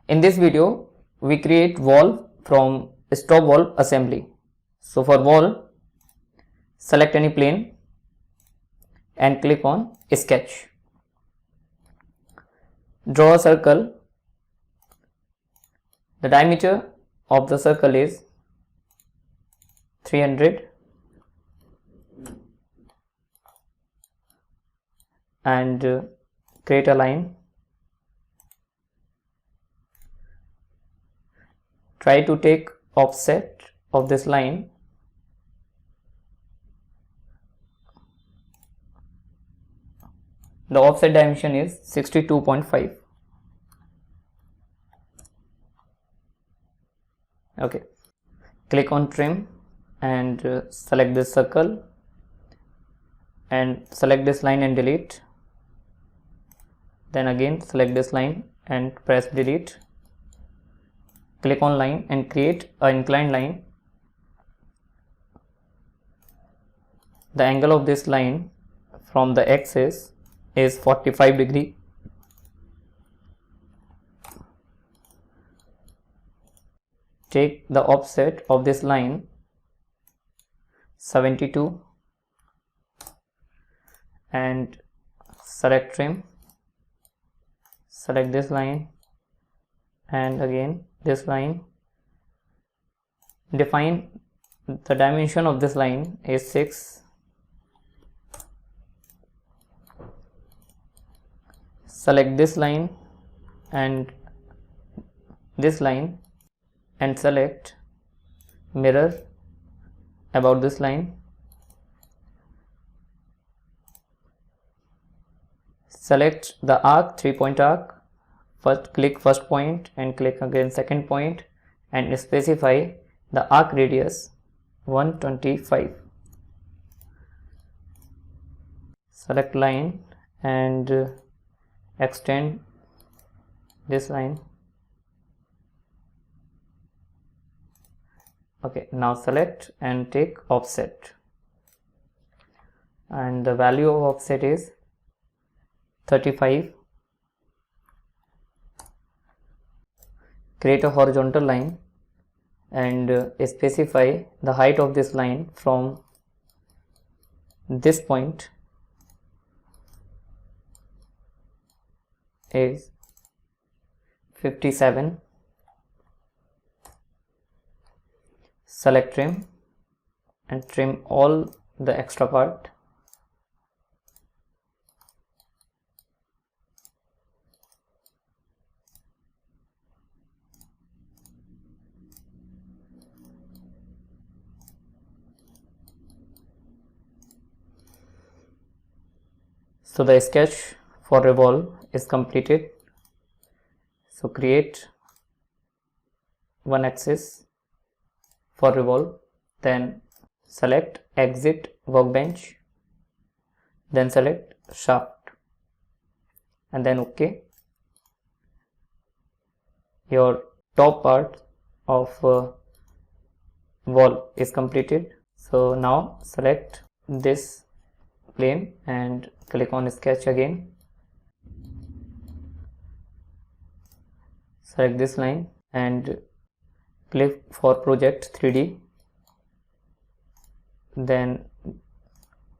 In this video, we create wall from stop wall assembly. So for wall, select any plane and click on sketch. Draw a circle. The diameter of the circle is 300 and create a line. Try to take offset of this line the offset dimension is 62.5. Okay, click on trim and select this circle and select this line and delete. Then again select this line and press delete. Click on line and create an inclined line. The angle of this line from the axis is 45 degree. Take the offset of this line 72 and select trim. Select this line and again this line. Define the dimension of this line is 6. Select this line and this line and select mirror about this line. Select the arc, 3-point arc. First click first point and click again second point and specify the arc radius 125. Select line and extend this line. Okay, now select and take offset and the value of offset is 35. Create a horizontal line and specify the height of this line from this point is 57. Select trim and trim all the extra part. So the sketch for revolve is completed. So create one axis for revolve, then select exit workbench, then select shaft and then OK. Your top part of wall is completed. So now select this plane and click on sketch again. Select this line and click for project 3D. Then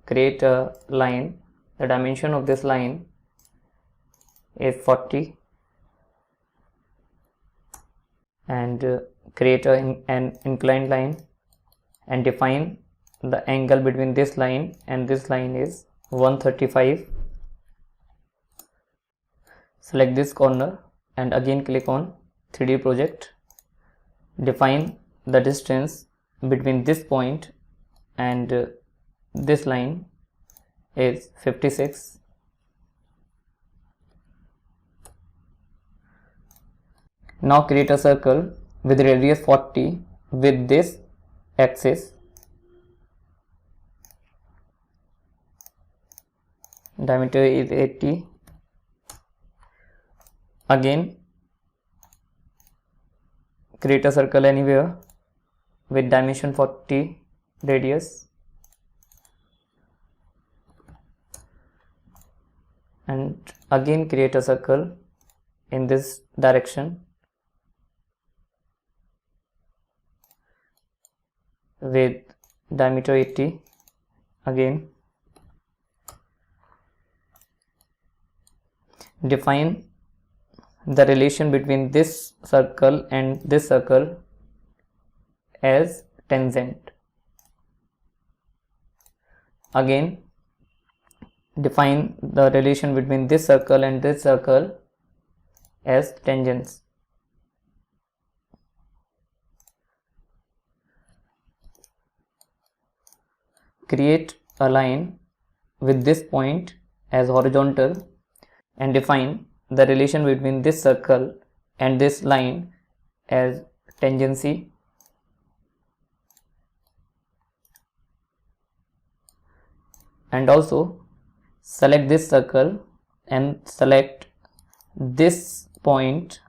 create a line. The dimension of this line is 40 and create an inclined line and define the angle between this line and this line is 135. Select this corner and again click on 3D project. Define the distance between this point and this line is 56. Now create a circle with radius 40 with this axis. Diameter is 80. Again create a circle anywhere with dimension 40 radius and again create a circle in this direction with diameter 80. Again define the relation between this circle and this circle as tangent. Again define the relation between this circle and this circle as tangents. Create a line with this point as horizontal and define the relation between this circle and this line as tangency. And also select this circle and select this point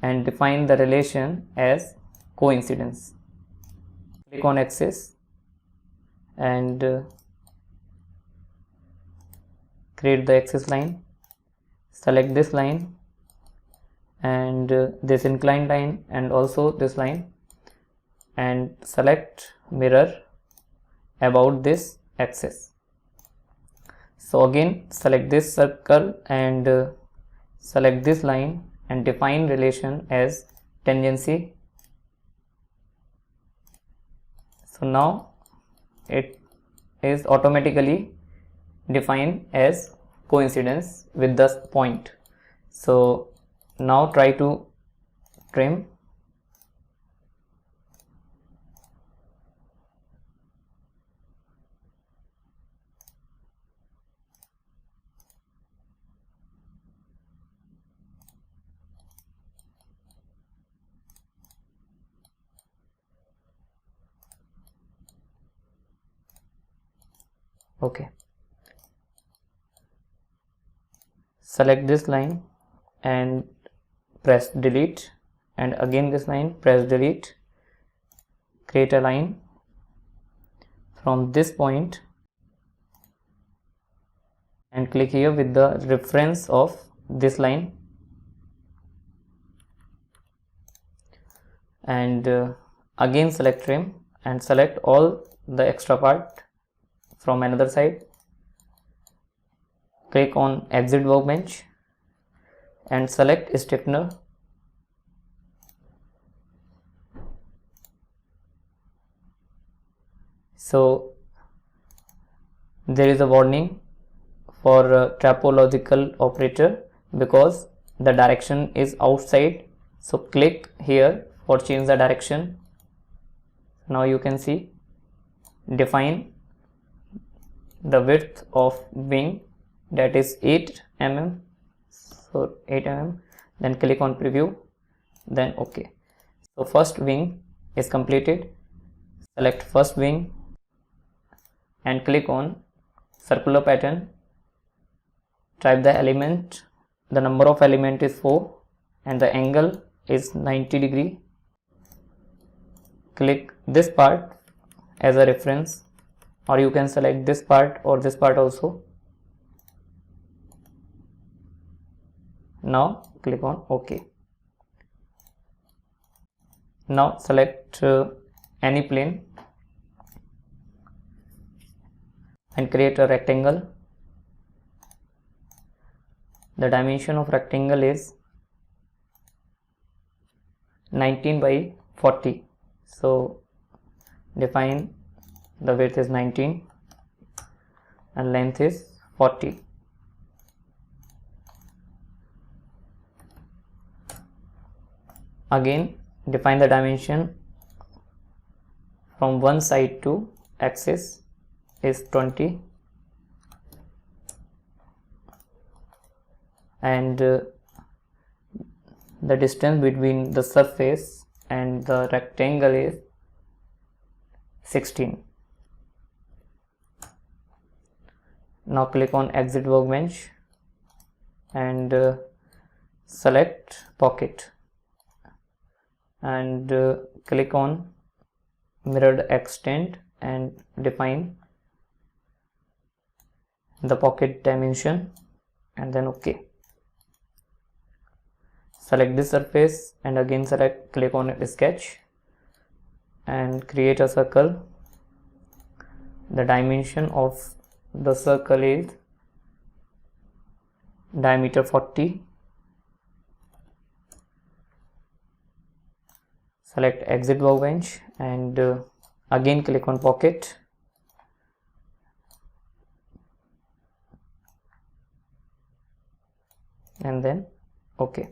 and define the relation as coincidence. Click on axis and create the axis line. Select this line and this inclined line and also this line, and select mirror about this axis. So again select this circle and select this line and define relation as tangency. So now it is automatically defined as coincidence with the point. So now try to trim. Okay, select this line and press delete, and again this line, press delete. Create a line from this point and click here with the reference of this line, and again select trim and select all the extra part from another side. Click on exit workbench and select stiffener. So there is a warning for topological operator because the direction is outside. So click here for change the direction. Now you can see define the width of wing, that is 8 mm. So 8 mm, then click on preview, then OK. So first wing is completed. Select first wing and click on circular pattern. Type the element. The number of element is 4 and the angle is 90 degree. Click this part as a reference, or you can select this part or this part also. Now click on OK. Now select any plane and create a rectangle. The dimension of rectangle is 19 by 40. So define the width is 19 and length is 40. Again define the dimension from one side to axis is 20, and the distance between the surface and the rectangle is 16. Now click on exit workbench and select pocket and click on mirrored extent and define the pocket dimension and then OK. Select this surface and again click on sketch and create a circle. The dimension of the circle is diameter 40. Select exit workbench and again click on pocket. And then OK.